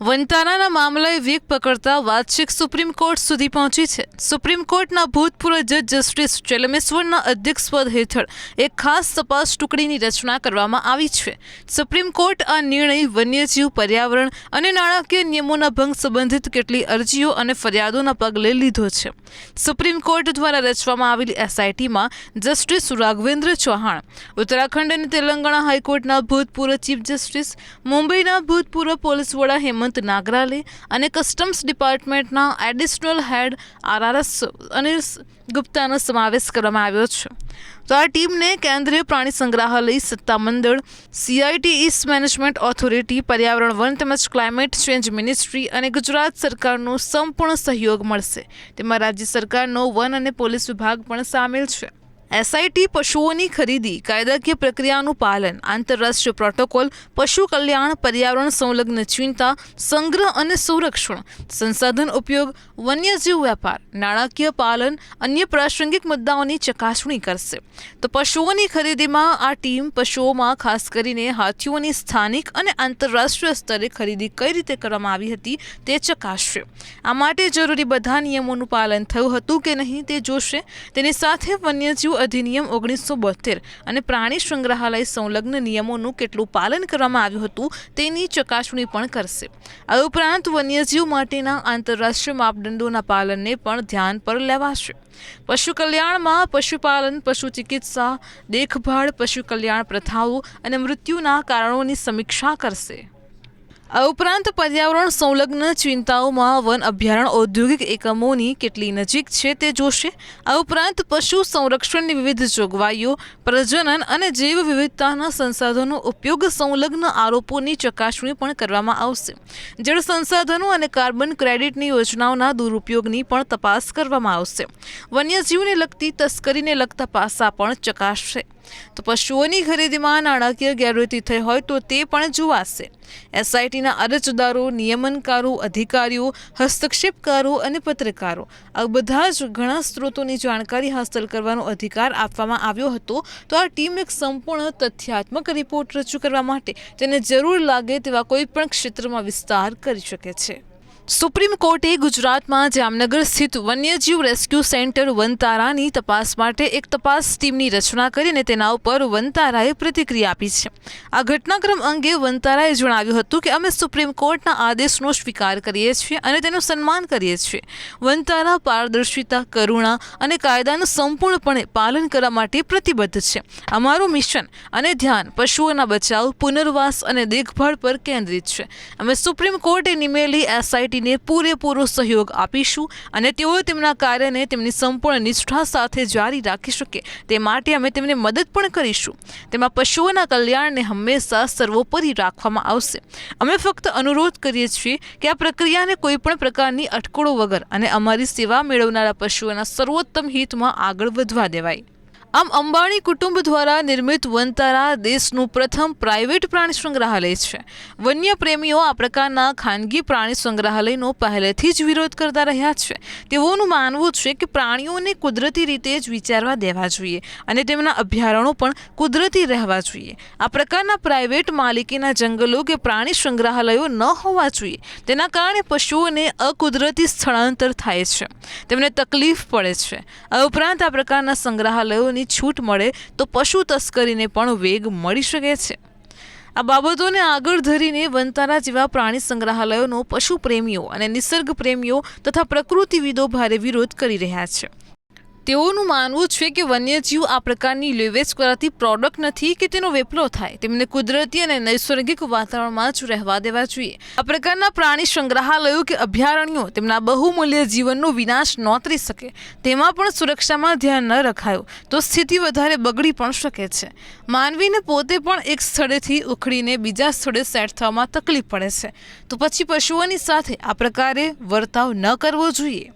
વનતારાના મામલાએ વેગ પકડતા વાતચીત supreme court સુધી પહોંચી છે। સુપ્રીમ કોર્ટના ભૂતપૂર્વ જજ જસ્ટિસ ચેલમેશ્વરના અધ્યક્ષપદ હેઠળ એક ખાસ તપાસ ટુકડીની રચના કરવામાં આવી છે। સુપ્રીમ કોર્ટ આ નિર્ણય વન્યજીવ, પર્યાવરણ અને નાણાકીય નિયમોના ભંગ સંબંધિત કેટલી અરજીઓ અને ફરિયાદોના પગલે લીધો છે। સુપ્રીમ કોર્ટ દ્વારા રચવામાં આવેલી એસઆઈટીમાં જસ્ટિસ રાઘવેન્દ્ર ચૌહાણ, ઉત્તરાખંડ અને તેલંગાણા હાઈકોર્ટના ભૂતપૂર્વ ચીફ જસ્ટિસ, મુંબઈના ભૂતપૂર્વ પોલીસ વડા હેમંત નાગરાલે અને કસ્ટમ્સ ડિપાર્ટમેન્ટના એડિશનલ હેડ આરઆરએસ અનિલ ગુપ્તાનો સમાવેશ કરવામાં આવ્યો છે। તો આ ટીમને કેન્દ્રીય પ્રાણી સંગ્રહાલય સત્તામંડળ, CIT ઈસ્ટ મેનેજમેન્ટ ઓથોરિટી, પર્યાવરણ, વન તેમજ ક્લાઇમેટ ચેન્જ મિનિસ્ટ્રી અને ગુજરાત સરકારનો સંપૂર્ણ સહયોગ મળશે। તેમાં રાજ્ય સરકારનો વન અને પોલીસ વિભાગ પણ સામેલ છે। એસઆઈટી પશુઓની ખરીદી, કાયદાકીય પ્રક્રિયાનું પાલન, આંતરરાષ્ટ્રીય પ્રોટોકોલ, પશુ કલ્યાણ, પર્યાવરણ સંલગ્ન ચિંતા, સંગ્રહ અને સંરક્ષણ, સંસાધન ઉપયોગ, વન્યજીવ વેપાર, નાણાકીય પાલન, અન્ય પ્રાસંગિક મુદ્દાઓની ચકાસણી કરશે। તો પશુઓની ખરીદીમાં આ ટીમ પશુઓમાં ખાસ કરીને હાથીઓની સ્થાનિક અને આંતરરાષ્ટ્રીય સ્તરે ખરીદી કઈ રીતે કરવામાં આવી હતી તે ચકાસશે। આ માટે જરૂરી બધા નિયમોનું પાલન થયું હતું કે નહીં તે જોશે। તેની સાથે વન્યજીવ અધિનિયમ 1972 અને પ્રાણી સંગ્રહાલય સંલગ્ન નિયમોનું કેટલું પાલન કરવામાં આવ્યું હતું તેની ચકાસણી પણ કરશે। આ ઉપરાંત વન્યજીવ માટેના આંતરરાષ્ટ્રીય માપદંડોના પાલનને પણ ધ્યાન પર લેવાશે। પશુ કલ્યાણમાં પશુપાલન, પશુ ચિકિત્સા, દેખભાળ, પશુ કલ્યાણ પ્રથાઓ અને મૃત્યુના કારણોની સમીક્ષા કરશે। આ ઉપરાંત પર્યાવરણ સંલગ્ન ચિંતાઓમાં વન અભયારણ્ય ઔદ્યોગિક એકમોની કેટલી નજીક છે તે જોશે। આ ઉપરાંત પશુ સંરક્ષણની વિવિધ જોગવાઈઓ, પ્રજનન અને જૈવ વિવિધતાના સંસાધનો ઉપયોગ સંલગ્ન આરોપોની ચકાસણી પણ કરવામાં આવશે। જળ સંસાધનો અને કાર્બન ક્રેડિટની યોજનાઓના દુરુપયોગની પણ તપાસ કરવામાં આવશે। વન્યજીવને લગતી તસ્કરીને લગતા પાસા પણ ચકાસશે। તો પશુઓની ખરીદીમાં નાણાકીય ગેરરીતિ થઈ હોય તો તે પણ જોવાશે। એસઆઈટીના અરજદારો, નિયમનકારો, અધિકારીઓ, હસ્તક્ષેપકારો અને પત્રકારો આ બધા જ ઘણા સ્ત્રોતોની જાણકારી હાંસલ કરવાનો અધિકાર આપવામાં આવ્યો હતો। તો આ ટીમ એક સંપૂર્ણ તથ્યાત્મક રિપોર્ટ રજૂ કરવા માટે તેને જરૂર લાગે તેવા કોઈ પણ ક્ષેત્રમાં વિસ્તાર કરી શકે છે। સુપ્રીમ કોર્ટે ગુજરાતમાં જામનગર સ્થિત વન્યજીવ રેસ્ક્યુ સેન્ટર વનતારાની તપાસ માટે એક તપાસ ટીમની રચના કરીને તેના ઉપર વનતારાએ પ્રતિક્રિયા આપી છે। આ ઘટનાક્રમ અંગે વનતારાએ જણાવ્યું હતું કે અમે સુપ્રીમ કોર્ટના આદેશનો સ્વીકાર કરીએ છીએ અને તેનું સન્માન કરીએ છીએ। વનતારા પારદર્શિતા, કરુણા અને કાયદાનું સંપૂર્ણપણે પાલન કરવા માટે પ્રતિબદ્ધ છે। અમારું મિશન અને ધ્યાન પશુઓના બચાવ, પુનર્વાસ અને દેખભાળ પર કેન્દ્રિત છે। અમે સુપ્રીમ કોર્ટે નિમેલી એસઆઈટી ને પૂરેપૂરો સહયોગ આપીશું અને તેઓ તેમના કાર્યને તેમની સંપૂર્ણ નિષ્ઠા સાથે જારી રાખી શકે તે માટે અમે તેમને મદદ પણ કરીશું। તેમાં પશુઓના કલ્યાણને હંમેશા સર્વોપરી રાખવામાં આવશે। અમે ફક્ત અનુરોધ કરીએ છીએ કે આ પ્રક્રિયાને કોઈ પણ પ્રકારની અટકળો વગર અને અમારી સેવા મેળવનારા પશુઓના સર્વોત્તમ હિતમાં આગળ વધવા દેવાય। આમ અંબાણી કુટુંબ દ્વારા નિર્મિત વનતારા દેશનું પ્રથમ પ્રાઇવેટ પ્રાણી સંગ્રહાલય છે। વન્ય પ્રેમીઓ આ પ્રકારના ખાનગી પ્રાણી સંગ્રહાલયનો પહેલેથી જ વિરોધ કરતા રહ્યા છે। તેઓનું માનવું છે કે પ્રાણીઓને કુદરતી રીતે જ વિચારવા દેવા જોઈએ અને તેમના અભયારણ્યો પણ કુદરતી રહેવા જોઈએ। આ પ્રકારના પ્રાઇવેટ માલિકીના જંગલો કે પ્રાણી સંગ્રહાલયો ન હોવા જોઈએ। તેના કારણે પશુઓને અકુદરતી સ્થળાંતર થાય છે, તેમને તકલીફ પડે છે। આ ઉપરાંત આ પ્રકારના સંગ્રહાલયોની છૂટ મળે તો પશુ તસ્કરીને પણ વેગ મળી શકે છે। આ બાબતોને આગળ ધરીને વનતારા જેવા પ્રાણી સંગ્રહાલયોનો પશુ પ્રેમીઓ અને નિસર્ગ પ્રેમીઓ તથા પ્રકૃતિવિદો ભારે વિરોધ કરી રહ્યા છે। તેઓનું માનવું છે કે વન્યજીવ આ પ્રકારની લેવેચ કરાતી પ્રોડક્ટ નથી કે તેનો વેપલો થાય। તેમને કુદરતી અને નૈસર્ગિક વાતાવરણમાં જ રહેવા દેવા જોઈએ। આ પ્રકારના પ્રાણી સંગ્રહાલયો કે અભયારણ્યો તેમના બહુમૂલ્ય જીવનનો વિનાશ નોતરી શકે તેમાં પણ સુરક્ષામાં ધ્યાન ન રખાયું તો સ્થિતિ વધારે બગડી પણ શકે છે। માનવીને પોતે પણ એક સ્થળેથી ઉખડીને બીજા સ્થળે સેટ થવામાં તકલીફ પડે છે, તો પછી પશુઓની સાથે આ પ્રકારે વર્તાવ ન કરવો જોઈએ।